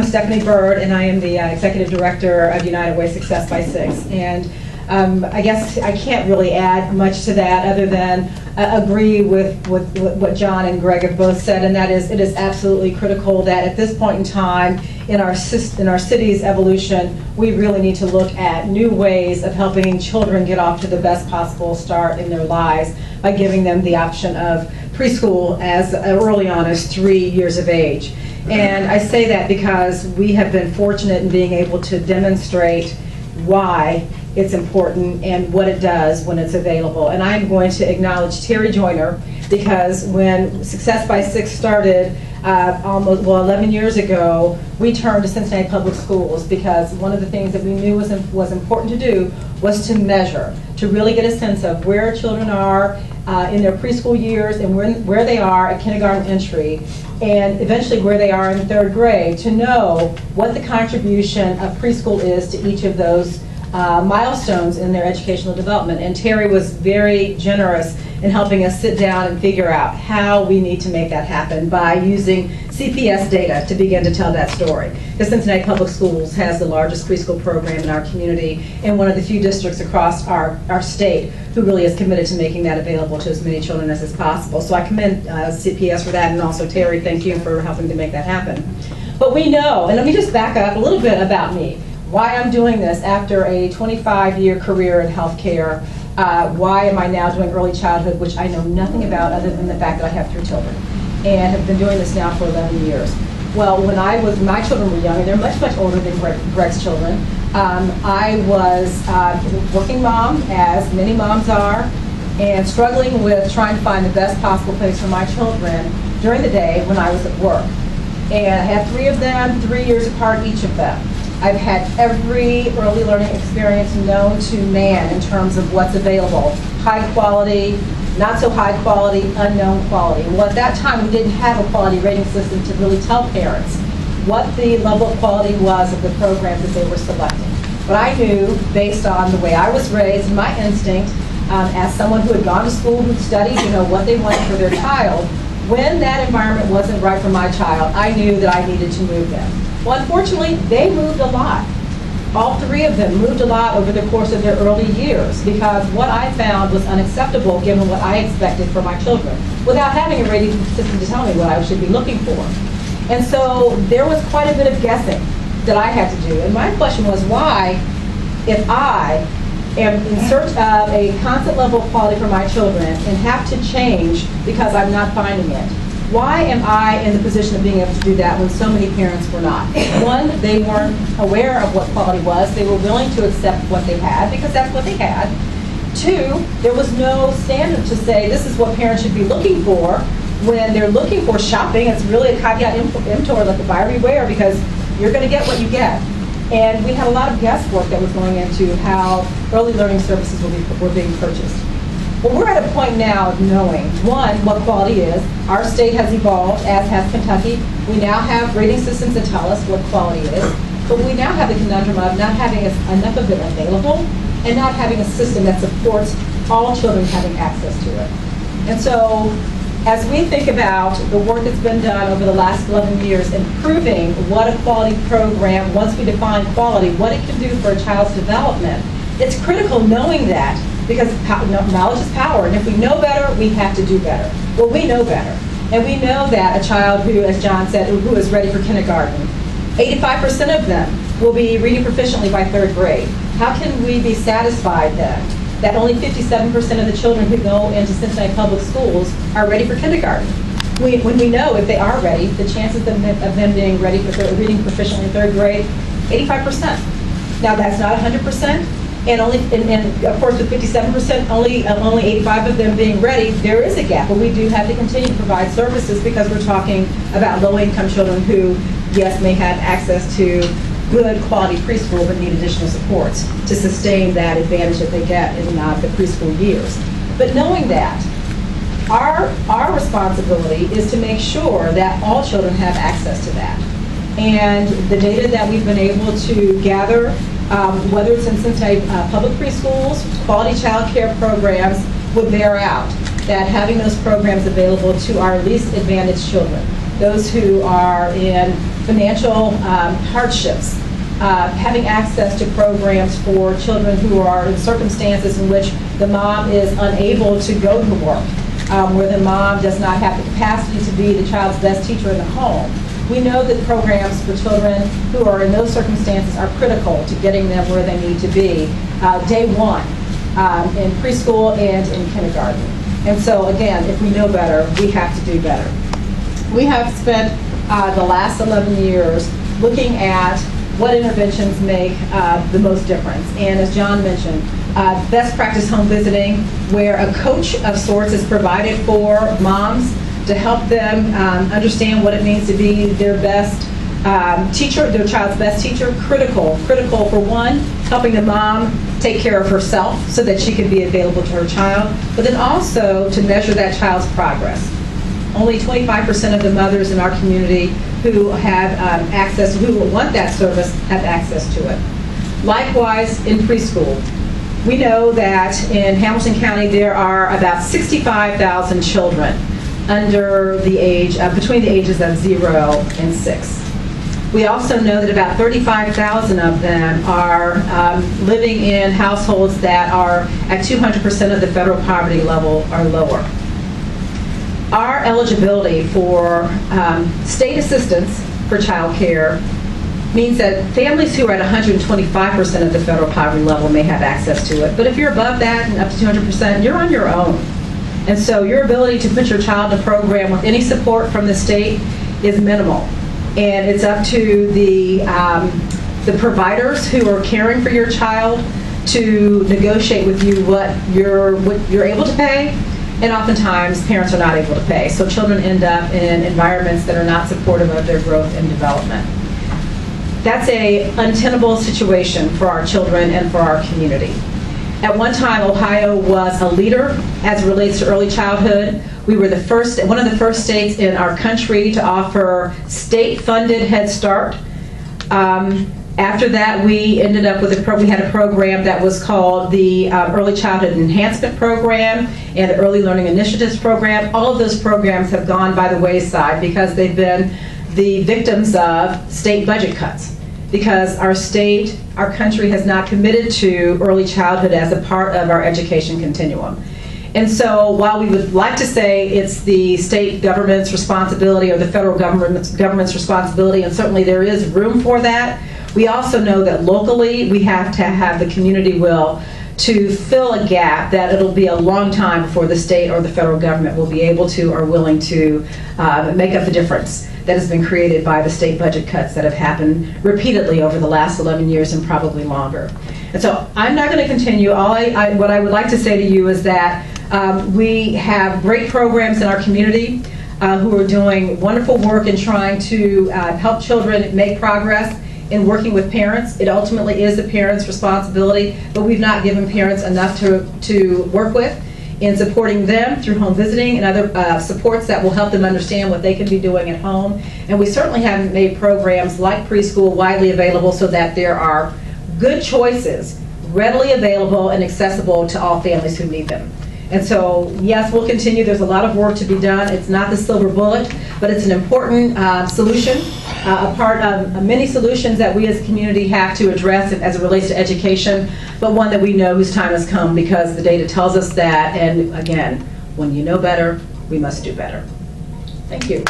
Stephanie Byrd, and I am the Executive Director of United Way Success by 6. And I guess I can't really add much to that other than agree with what John and Greg have both said, and that is it is absolutely critical that at this point in time in our city's evolution, we really need to look at new ways of helping children get off to the best possible start in their lives by giving them the option of preschool as early on as 3 years of age. And I say that because we have been fortunate in being able to demonstrate why it's important and what it does when it's available. And I'm going to acknowledge Terry Joyner, because when Success by 6 started almost 11 years ago, we turned to Cincinnati Public Schools because one of the things that we knew was important to do was to measure, to really get a sense of where children are in their preschool years and where they are at kindergarten entry, and eventually where they are in 3rd grade, to know what the contribution of preschool is to each of those milestones in their educational development. And Terry was very generous in helping us sit down and figure out how we need to make that happen by using CPS data to begin to tell that story. The Cincinnati Public Schools has the largest preschool program in our community and one of the few districts across our state who really is committed to making that available to as many children as is possible. So I commend CPS for that, and also Terry, thank you for helping to make that happen. But we know, and let me just back up a little bit about me, why I'm doing this after a 25-year career in healthcare. Why am I now doing early childhood, which I know nothing about other than the fact that I have 3 children and have been doing this now for 11 years. Well, when my children were young, and they're much, much older than Greg's children, I was a working mom, as many moms are, and struggling with trying to find the best possible place for my children during the day when I was at work. And I had 3 of them, 3 years apart, each of them. I've had every early learning experience known to man in terms of what's available. High quality, not so high quality, unknown quality. Well, at that time, we didn't have a quality rating system to really tell parents what the level of quality was of the programs that they were selecting. But I knew, based on the way I was raised and my instinct, as someone who had gone to school, who'd studied, what they wanted for their child, when that environment wasn't right for my child, I knew that I needed to move them. Well, unfortunately, they moved a lot. All 3 of them moved a lot over the course of their early years because what I found was unacceptable given what I expected for my children without having a rating system to tell me what I should be looking for. And so there was quite a bit of guessing that I had to do. And my question was, why, if I am in search of a constant level of quality for my children and have to change because I'm not finding it, why am I in the position of being able to do that when so many parents were not? One, they weren't aware of what quality was. They were willing to accept what they had because that's what they had. 2, there was no standard to say this is what parents should be looking for when they're looking for shopping. It's really a caveat emptor, like a buyer beware, because you're going to get what you get. And we had a lot of guesswork that was going into how early learning services were being purchased. Well, we're at a point now of knowing, 1, what quality is. Our state has evolved, as has Kentucky. We now have rating systems that tell us what quality is. But we now have the conundrum of not having enough of it available and not having a system that supports all children having access to it. And so, as we think about the work that's been done over the last 11 years improving what a quality program, once we define quality, what it can do for a child's development, it's critical knowing that, because knowledge is power, and if we know better, we have to do better. Well, we know better, and we know that a child who, as John said, who is ready for kindergarten, 85% of them will be reading proficiently by 3rd grade. How can we be satisfied then that only 57% of the children who go into Cincinnati Public Schools are ready for kindergarten? When we know if they are ready, the chances of them being ready for reading proficiently in 3rd grade, 85%. Now, that's not 100%. And of course, with 57%, only 85 of them being ready, there is a gap. But we do have to continue to provide services because we're talking about low-income children who, yes, may have access to good quality preschool but need additional supports to sustain that advantage that they get in the preschool years. But knowing that, our responsibility is to make sure that all children have access to that. And the data that we've been able to gather, whether it's in Cincinnati public preschools, quality child care programs, would bear out that having those programs available to our least advantaged children, those who are in financial hardships, having access to programs for children who are in circumstances in which the mom is unable to go to work, where the mom does not have the capacity to be the child's best teacher in the home. We know that programs for children who are in those circumstances are critical to getting them where they need to be day one in preschool and in kindergarten. And so again, if we know better, we have to do better. We have spent the last 11 years looking at what interventions make the most difference. And as John mentioned, best practice home visiting, where a coach of sorts is provided for moms to help them understand what it means to be their best teacher, their child's best teacher. Critical for one, helping the mom take care of herself so that she can be available to her child, but then also to measure that child's progress. Only 25% of the mothers in our community who have access, who want that service, have access to it. Likewise, in preschool, we know that in Hamilton County there are about 65,000 children under the age, between the ages of 0 and 6. We also know that about 35,000 of them are living in households that are at 200% of the federal poverty level or lower. Our eligibility for state assistance for child care means that families who are at 125% of the federal poverty level may have access to it. But if you're above that and up to 200%, you're on your own. And so your ability to put your child in a program with any support from the state is minimal. And it's up to the providers who are caring for your child to negotiate with you what you're able to pay. And oftentimes, parents are not able to pay. So children end up in environments that are not supportive of their growth and development. That's an untenable situation for our children and for our community. At one time, Ohio was a leader as it relates to early childhood. We were one of the first states in our country to offer state-funded Head Start. After that, we ended up with we had a program that was called the Early Childhood Enhancement Program and the Early Learning Initiatives Program. All of those programs have gone by the wayside because they've been the victims of state budget cuts, because our country has not committed to early childhood as a part of our education continuum. And so while we would like to say it's the state government's responsibility or the federal government's responsibility, and certainly there is room for that, we also know that locally we have to have the community will to fill a gap that it'll be a long time before the state or the federal government will be able to or willing to make up the difference that has been created by the state budget cuts that have happened repeatedly over the last 11 years and probably longer. And so I'm not going to continue. What I would like to say to you is that we have great programs in our community who are doing wonderful work in trying to help children make progress in working with parents. It ultimately is the parents' responsibility, but we've not given parents enough to work with in supporting them through home visiting and other supports that will help them understand what they can be doing at home. And we certainly haven't made programs like preschool widely available so that there are good choices readily available and accessible to all families who need them. And so, yes, we'll continue. There's a lot of work to be done. It's not the silver bullet, but it's an important solution, a part of many solutions that we as a community have to address as it relates to education, but one that we know whose time has come because the data tells us that. And again, when you know better, we must do better. Thank you.